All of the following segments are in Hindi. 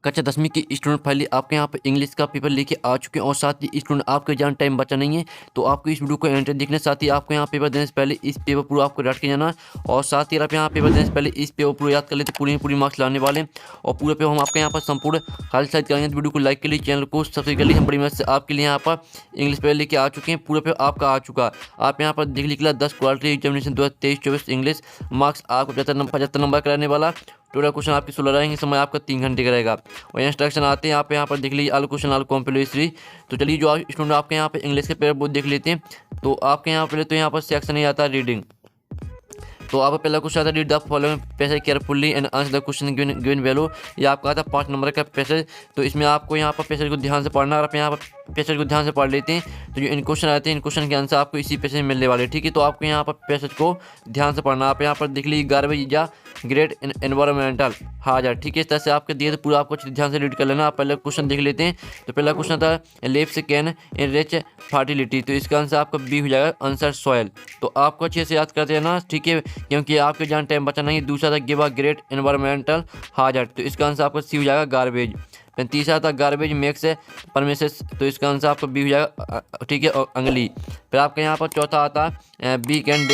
कक्षा 10वीं के स्टूडेंट फाइनली आपके यहाँ पे इंग्लिश का पेपर लेके आ चुके हैं और साथ ही स्टूडेंट आपके जान टाइम बचा नहीं है तो आपको इस वीडियो को एंटर देखने साथ ही आपको यहाँ पेपर देने से पहले इस पेपर पूरा आपको रट के जाना और साथ ही आप यहाँ पेपर देने से पहले इस पेपर पूरा याद कर लेते पूरी मार्क्स लाने वाले हैं और पूरे पेपर हम आपके यहाँ पर संपूर्ण खाली साइड करेंगे। तो वीडियो को लाइक के लिए चैनल को सब्सक्राइब कर लिए हम बड़ी मदद से आपके लिए यहाँ पर इंग्लिश पेपर लेके आ चुके हैं। पूरा पेपर आपका आ चुका आप यहाँ पर देख लीजिए 10 क्वालिटी एग्जामिनेशन 2023-24 इंग्लिश मार्क्स आपको 75 नंबर कराने वाला। टोटल क्वेश्चन आपके 16 रहेंगे, समय आपका 3 घंटे का रहेगा और इंस्ट्रक्शन आते हैं आप यहाँ पर देख लीजिए ऑल क्वेश्चन ऑल कॉम्प्लीटली। तो चलिए जो स्टूडेंट आपके यहाँ पे इंग्लिश के पेपर बहुत देख लेते हैं। तो आपके यहाँ पहले तो यहाँ पर सेक्शन ही आता है रीडिंग। तो आप पहला क्वेश्चन आता है read the following passage carefully and answer the question given value. ये आपका आता है 5 नंबर का पैसेज। तो इसमें आपको यहाँ पर पैसेज को ध्यान से पढ़ना और आप यहाँ पर पैसेज को ध्यान से पढ़ लेते हैं तो जो इन क्वेश्चन आते हैं इन क्वेश्चन के आंसर आपको इसी पैसेज में मिलने वाले। ठीक है, तो आपको यहाँ पर पैसेज को ध्यान से पढ़ना। आप यहाँ पर देख लीजिए गार्बेज या ग्रेट एनवायरमेंटल हाजर। ठीक है, इस तरह से आपके दिए तो पूरा आपको ध्यान से रीड कर लेना। आप पहले क्वेश्चन देख लेते हैं। तो पहला क्वेश्चन था लिप्स कैन एनरिच फर्टिलिटी। तो इसका आंसर आपका बी हो जाएगा आंसर सॉयल। तो आपको अच्छे से याद करते रहना, ठीक है, क्योंकि आपके जान टाइम बचा नहीं। दूसरा था गिव अ ग्रेट एनवायरमेंटल हाजर। तो इसका आंसर आपका सी हो जाएगा गार्बेज। फिर तीसरा था गार्बेज मेक्स परमेसेस। तो इसका आंसर आपका बी हो जाएगा, ठीक है, और अंगली। फिर आपका यहाँ पर चौथा आता है B can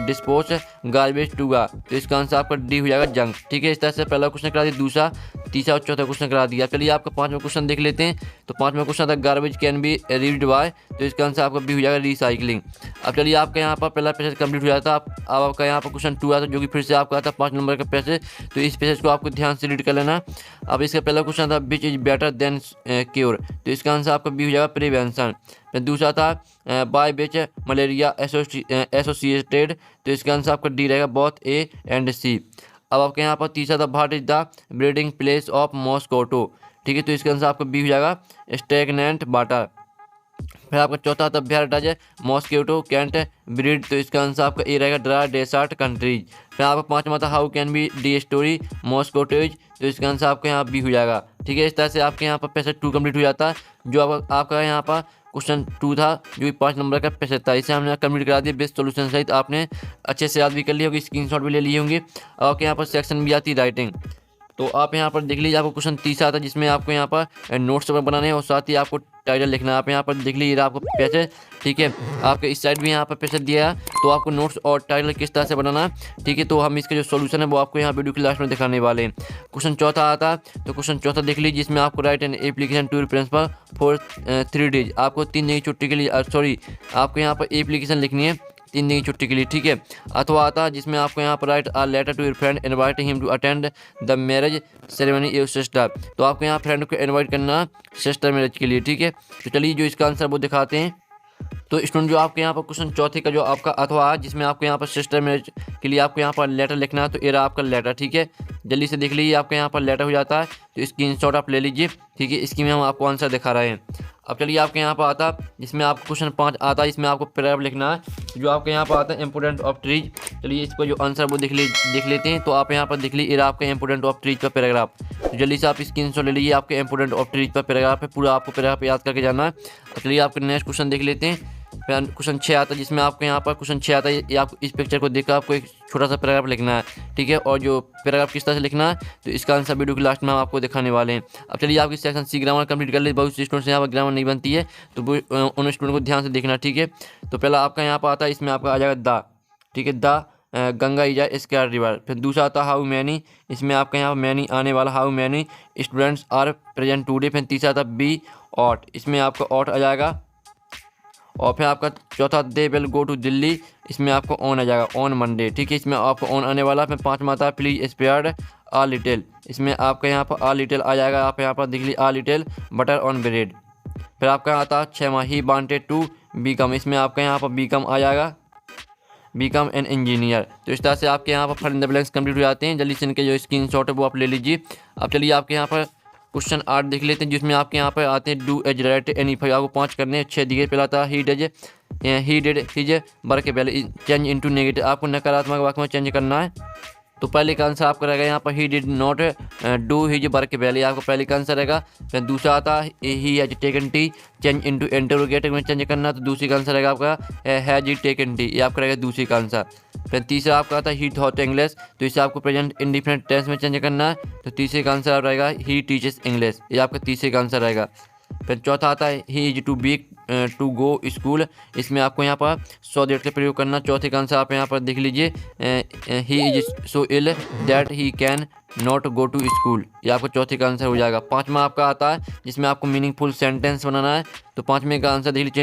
dispose garbage Tuga. तो इसका आंसर आपका डी हो जाएगा जंक। ठीक है, इस तरह से पहला क्वेश्चन करा दिया, दूसरा तीसरा और चौथा क्वेश्चन करा दिया। चलिए आपका 5वां क्वेश्चन देख लेते हैं। तो 5वां क्वेश्चन था garbage can be read by. तो इसका आंसर आपका बी हो जाएगा रिसाइकलिंग। अब चलिए आपका यहाँ पर पहला पैसेज कंप्लीट हो जाता है। अब आपका यहाँ पर क्वेश्चन 2 आता है जो कि फिर से आपका आता है 5 नंबर का पैसेज। तो इस पैसेज को आपको ध्यान से रीड कर लेना। अब इसका पहला क्वेश्चन था which is better than cure. तो इसका आंसर आपका बी हो जाएगा प्रिवेंशन। फिर दूसरा था बाय विच मलेरिया एसोसिएटेड। तो इसका आंसर आपका डी रहेगा बोथ ए एंड सी। अब आपके यहाँ पर तीसरा था what is the breeding place of mosquito. ठीक है, तो इसका आंसर आपका बी हो जाएगा स्टेगनेंट वाटर। फिर आपका चौथा था where does mosquito can't breed. तो इसका आंसर आपका ए रहेगा ड्राई डेजर्ट कंट्रीज। फिर आपका 5वां था how can be destroy mosquitoes. तो इसका आंसर आपका यहाँ बी हो जाएगा। ठीक है, इस तरह से आपके यहाँ पर पैसेज 2 कंप्लीट हो जाता है। जो आपका यहाँ पर क्वेश्चन 2 था जो कि 5 नंबर का पैसेज था, इसे हमने कंप्लीट करा दिया बेस्ट सोल्यूशन सहित। आपने अच्छे से याद भी कर लिया होगी, स्क्रीनशॉट भी ले लिए होंगे। अब आपके यहाँ पर सेक्शन भी आती है राइटिंग। तो आप यहाँ पर देख लीजिए आपको क्वेश्चन 30 आता है जिसमें आपको यहाँ पर नोट्स बनाने हैं और साथ ही आपको टाइटल लिखना है। आप यहाँ पर देख लीजिए आपको पैसेज, ठीक है, आपके इस साइड भी यहाँ पर पैसेज दिया है। तो आपको नोट्स और टाइटल किस तरह से बनाना है, ठीक है, तो हम इसका जो सॉल्यूशन है वो आपको यहाँ वीडियो के लास्ट में दिखाने वाले हैं। क्वेश्चन चौथा आता है। तो क्वेश्चन चौथा देख लीजिए जिसमें आपको write an application to principal for 3 days. आपको 3 दिन की छुट्टी के लिए आपको यहाँ पर एप्लीकेशन लिखनी है 3 दिन की छुट्टी के लिए। ठीक है, अथवा आता है जिसमें आपको यहाँ पर write a letter to your friend invite him to attend the marriage ceremony your sister. तो आपको यहाँ फ्रेंड को इनवाइट करना सिस्टर मैरिज के लिए। ठीक है, तो चलिए जो इसका आंसर वो दिखाते हैं। तो स्टूडेंट जो आपके यहाँ पर क्वेश्चन चौथे का जो आपका अथवा है जिसमें आपको यहाँ पर सिस्टर मैरिज के लिए आपको यहाँ पर लेटर लिखना है। तो ये रहा आपका लेटर। ठीक है, जल्दी से देख लीजिए आपका यहाँ पर लेटर हो जाता है। तो स्क्रीनशॉट आप ले लीजिए। ठीक है, इसकी में हम आपको आंसर दिखा रहे हैं। अब चलिए आपके यहाँ पर आता है जिसमें आपको क्वेश्चन 5 आता है, इसमें आपको पैराग्राफ लिखना है जो आपके यहाँ पर आता है इंपोर्टेंट ऑफ ट्रीज। चलिए इसको जो आंसर वो देख लेते हैं। तो आप यहाँ पर देख लीजिए आपका इंपोर्टेंट ऑफ ट्रीज का पैराग्राफ। तो जल्दी से आप स्क्रीनशॉट ले लीजिए, आपके इंपोर्टेंट ऑफ ट्रीज का पैराग्राफ है, पूरा आपको पैराग्राफ याद करके जाना है। चलिए आपके नेक्स्ट क्वेश्चन देख लेते हैं। फिर क्वेश्चन 6 आता है जिसमें आपको यहाँ पर क्वेश्चन 6 आता है, ये आपको इस पिक्चर को देखकर आपको एक छोटा सा पैराग्राफ लिखना है। ठीक है, और जो पैराग्राफ किस तरह से लिखना है तो इसका आंसर वीडियो के लास्ट में हम आपको दिखाने वाले हैं। अब चलिए आपकी सेक्शन सी ग्रामर कंप्लीट कर ले। बहुत से स्टूडेंट्स यहाँ पर ग्रामर नहीं बनती है तो उन स्टूडेंट को ध्यान से देखना। ठीक है, तो पहला आपका यहाँ पर आता है, इसमें आपका आ जाएगा द। ठीक है, the Ganga is a square river. फिर दूसरा आता है हाउ मैनी, इसमें आपका यहाँ पर मैनी आने वाला, how many students are present today. फिर तीसरा आता बी ऑट, इसमें आपका ऑट आ जाएगा। और फिर आपका चौथा they will go to Delhi, इसमें आपको ऑन आ जाएगा ऑन मंडे। ठीक है, इसमें आपको ऑन आने वाला। फिर 5वां आता है प्लीज स्पेयर्ड आ लिटिल, इसमें आपका यहाँ पर आ लिटिल आ जाएगा। आप यहाँ पर देख लीजिए आ लिटिल बटर ऑन ब्रेड। फिर आपका आता है 6वां ही वांटेड टू बीकम, इसमें आपका यहाँ पर बीकम आ जाएगा, बीकम एन इंजीनियर। तो इस तरह से आपके यहाँ पर fill in the blanks complete हो जाते हैं। जल्दी से इनके जो स्क्रीनशॉट है वो आप ले लीजिए। अब चलिए आपके यहाँ पर क्वेश्चन 8 देख लेते हैं जिसमें आपके यहाँ पर आते हैं डू एज राइट एनी 5। आपको 5 करने हैं, 6 दिए। पहला था ही डिड हिज वर्क पहले चेंज इनटू नेगेटिव, आपको नकारात्मक वाक्य में चेंज करना है। तो पहले का आंसर आपका रहेगा यहाँ पर he did not do his work well, ये आपका पहले का आंसर रहेगा। फिर दूसरा आता है he has taken T change into interrogative में चेंज करना, तो दूसरी का आंसर रहेगा आपका हैज ही टेकन टी, ये आपका रहेगा दूसरी का आंसर। फिर तीसरा आपका आता है ही थॉट इंग्लिश, तो इसे आपको प्रेजेंट इंडिफिनिट टेंस में चेंज करना है, तो तीसरे का आंसर रहेगा ही टीचेस इंग्लिश, ये आपका तीसरे का आंसर रहेगा। फिर चौथा आता है he is to be to go school, इसमें आपको यहाँ पर सो दैट का प्रयोग करना, चौथे का आंसर आप यहाँ पर देख लीजिए he is so ill that he can not go to school, ये आपका चौथे का आंसर हो जाएगा। पाँचवा आपका आता है जिसमें आपको मीनिंगफुल सेंटेंस बनाना है, तो पाँचवें का आंसर देख लीजिए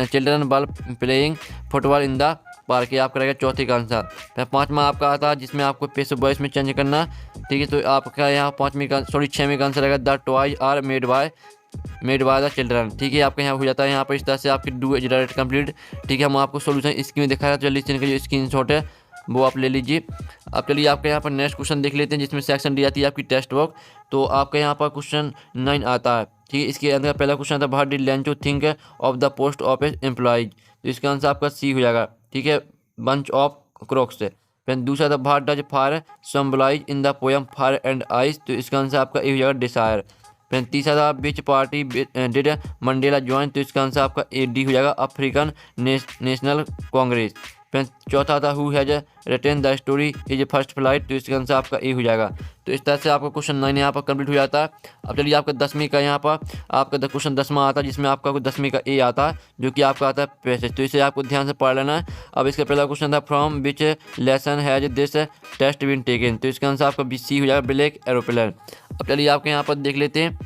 children ball playing football in the park, ये आपका रहेगा चौथे का आंसर। फिर पाँचवा आपका आता है जिसमें आपको पेस वॉइस में चेंज करना, ठीक है, तो आपका यहाँ छठवें का आंसर रहेगा the toys are made by the children, ठीक है, आपका यहाँ हो जाता है। यहाँ पर इस तरह से आपकी डू इज डायरेक्ट कंप्लीट, ठीक है। हम आपको सोल्यूशन इसकी में दिखाया, तो जल्दी से इनका जो स्क्रीनशॉट है वो आप ले लीजिए। अब चलिए आपका यहाँ पर नेक्स्ट क्वेश्चन देख लेते हैं, जिसमें सेक्शन डी आती है आपकी टेस्ट वर्क। तो आपका यहाँ पर क्वेश्चन 9 आता है, ठीक है। इसके अंदर पहला क्वेश्चन आता है what did Lencho think of the post office employees, तो इसका आंसर आपका सी हो जाएगा, ठीक है, बंच ऑफ क्रॉक्स से। फिर दूसरा था what does for symbolize in the poem fire and ice, तो इसका आंसर आपका ए हो जाएगा डिसायर। फिर तीसरा था विच पार्टी डिड मंडेला ज्वाइन, तो इसका आंसर आपका ए डी हो जाएगा अफ्रीकन नेशनल कांग्रेस। फिर चौथा था who has written the story is first flight, तो इसका आंसर आपका ए हो जाएगा। तो इस तरह से आपका क्वेश्चन 9 यहाँ पर कंप्लीट हो जाता है। अब चलिए आपका 10वीं का यहाँ पर आपका क्वेश्चन 10वां आता है, जिसमें आपका 10वीं का ए आता है, जो कि आपका आता है पैसेज, तो इसे आपको ध्यान से पढ़ लेना है। अब इसका पहला क्वेश्चन था from which lesson has this test been taken, तो इसका आंसर आपका सी हो जाएगा ब्लैक एरोप्लेन। अब चलिए आपके यहाँ पर देख लेते हैं,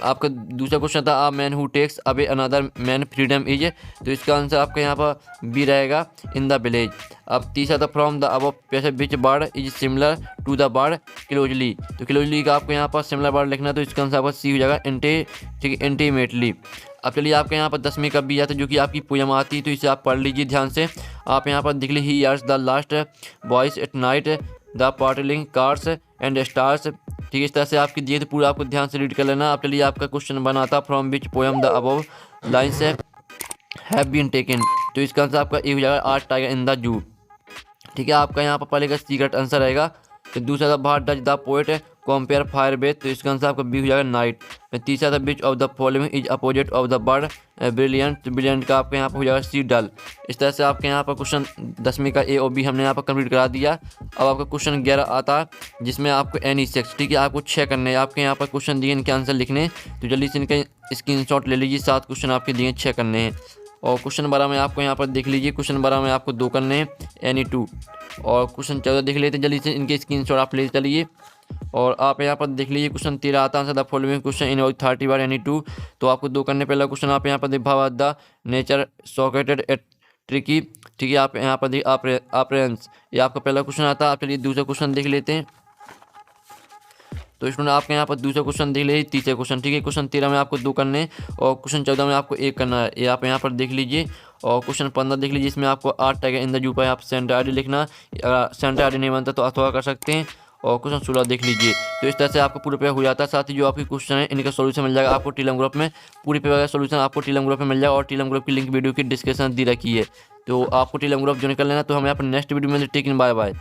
आपका दूसरा क्वेश्चन था a man who takes away another man freedom is, तो इसका आंसर आपका यहाँ पर बी रहेगा इन द विलेज। अब तीसरा था from the above passage which bird is similar to the bird closely, तो क्लोजली का आपको यहाँ पर सिमिलर बर्ड लिखना, तो इसका आंसर आपका सी हो जाएगा ठीक है इंटीमेटली। अब चलिए आपके यहाँ पर 10वीं का बी आता है, जो कि आपकी पोयम आती है, तो इसे आप पढ़ लीजिए ध्यान से। आप यहाँ पर देख लीजिए he hears the last voice at night the sparkling cars and stars, ठीक है, इस तरह से आपकी दिए तो पूरा आपको ध्यान से रीड कर लेना। आप चलिए आपका क्वेश्चन बनाता from which poem the above lines have been taken, तो इसका आंसर आपका ए हो जाएगा art tiger in the zoo, ठीक है। आपका यहाँ पर पहले का सीक्रेट आंसर रहेगा। तो दूसरा था what does the poet compare fire with, तो इसका आंसर आपका बी हो जाएगा नाइट। फिर तीसरा था which of the following is opposite of the bird brilliant, तो ब्रिलियंट का आपके यहाँ पर हो जाएगा सी डल। इस तरह से आपके यहाँ पर क्वेश्चन 10वीं का ए और बी हमने यहाँ पर कंप्लीट करा दिया। अब आपका क्वेश्चन 11 आता है, जिसमें आपको एनी सेक्स, ठीक है, आपको 6 करने हैं। आपके यहाँ पर क्वेश्चन दिए, इनके आंसर लिखने, तो जल्दी से इनका स्क्रीनशॉट ले लीजिए। 7 क्वेश्चन आपके दिए, 6 करने हैं। और क्वेश्चन 12 में आपको यहाँ पर देख लीजिए, क्वेश्चन 12 में आपको 2 करने हैं एनी 2। और क्वेश्चन 14 देख लेते हैं, जल्दी से इनके स्क्रीनशॉट आप ले चलिए। और आप यहाँ पर देख लीजिए क्वेश्चन 13 आता है the following question in 30 bar any 2, तो आपको 2 करने। पहला क्वेश्चन आप यहाँ पर देखा द नेचर सॉकेटेड एट ट्रिकी, ठीक है, आप यहाँ पर देख अप्रेंस, ये आपका पहला क्वेश्चन आता है। आप चलिए दूसरा क्वेश्चन देख लेते हैं। तो इसमें आपके यहाँ पर दूसरा क्वेश्चन देख लीजिए, तीसरा क्वेश्चन, ठीक है। क्वेश्चन 13 में आपको 2 करने और क्वेश्चन 14 में आपको 1 करना है, ये आप यहाँ पर देख लीजिए। और क्वेश्चन 15 देख लीजिए, इसमें आपको art tiger in the zoo पर आप सेंटर आईडी लिखना, सेंटर आईडी नहीं बनता तो अथवा कर सकते हैं। और क्वेश्चन 16 देख लीजिए। तो इस तरह से आपको पूरे पेपर हो जाता है। साथ ही जो आपके क्वेश्चन है इनका सोल्यूशन मिल जाएगा आपको टेलीग्राम ग्रुप में, पूरे पेपर का सोल्यूशन आपको टेलीग्राम ग्रुप में मिल जाएगा। और टेलीग्राम ग्रुप की लिंक वीडियो की डिस्क्रिप्शन दी रखी है, तो आपको टेलीग्राम ग्रुप ज्वाइन कर लेना। तो हम यहाँ पर नेक्स्ट वीडियो में टेकिंग बाय बाय।